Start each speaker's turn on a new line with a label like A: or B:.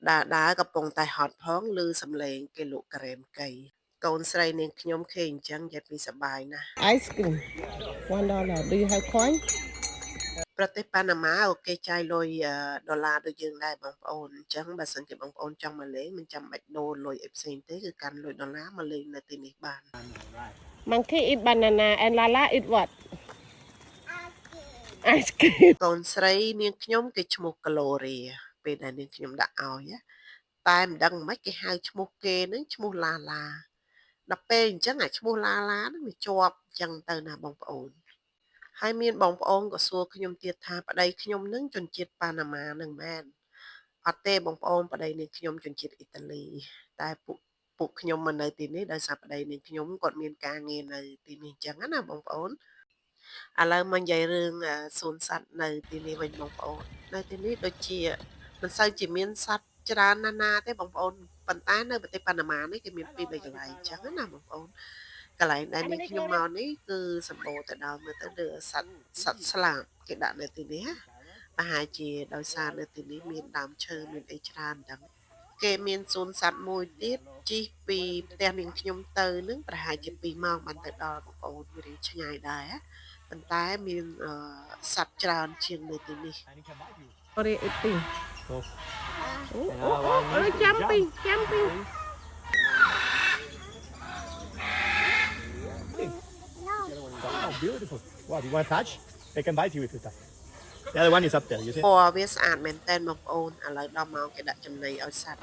A: đã gặp bông tai hot phóng lư sầm lệnh cái lụ cà rem cây côn sài nên nhom khinh chẳng dẹp đi sờ bài na
B: Ice cream. $1. Do you have coin?
A: ประเทศปานามาโอเคใจลอยดอลลาร์โดยยังได้บางปอนจังบาสังเกตบางปอนจังมาเลยมันจำบัดโดนลอยเอฟเซนเต้คือการลอยดอลลาร์มาเลยในตีนี้บาน
B: Monkey eat banana and Lala eat what? Ice cream.
A: កូនស្រីនាងខ្ញុំគេឈ្មោះ Gloria ពេលដែលនាងខ្ញុំដាក់ឲ្យតែមិនដឹងមិនគេហៅឈ្មោះគេនឹងឈ្មោះឡាឡាដល់ពេលអញ្ចឹងអាឈ្មោះឡាឡាហ្នឹងវាជាប់អញ្ចឹងទៅណាបងប្អូនហើយមានបងប្អូនក៏សួរខ្ញុំទៀតថាប្តីខ្ញុំនឹងជនជាតិប៉ាណាម៉ានឹងមែនអត់ទេបងប្អូនប្តីនាងខ្ញុំជនជាតិអ៊ីតាលីតែពួកខ្ញុំមកនៅទីនេះដោយសារប្តីនាងខ្ញុំគាត់មានការងារនៅទីនេះអញ្ចឹងណាបងប្អូន ឥឡូវមកនិយាយរឿងសួនសត្វនៅទីនេះវិញបងប្អូននៅទីនេះដូចជាមិនសូវជាមានសត្វច្រើនណាទេបងប្អូនប៉ុន្តែនៅប្រទេសប៉ាណាម៉ានេះគេមានពីរបីកន្លែងអញ្ចឹងណាបងប្អូនកន្លែងដែលនេះខ្ញុំមកនេះគឺសម្បូរទៅដោយមើលទៅលើសត្វស្លាបគេដាក់នៅទីនេះប្រហែលជាដោយសារនៅទីនេះមានដើមឈើមានអីច្រើនអញ្ចឹងគេមានសួនសត្វមួយទៀតជិះពីផ្ទះនាងខ្ញុំទៅនឹងប្រហែលជា2ម៉ោងបានទៅដល់បងប្អូនវារៀងឆ្ងាយដែរប៉ុន្តែមានសត្វច្រើនជាងនៅទីនេះ
B: What are you eating?
C: Go.
B: Oh, jumping.
C: Oh, beautiful. Wow, do you want to touch? They can bite you if you touch. The other one is up there, you see?
A: ពណ៌វាស្អាតមែនតើបងប្អូនឥឡូវដល់ម៉ោងគេដាក់ចំណីឲ្យសត្វ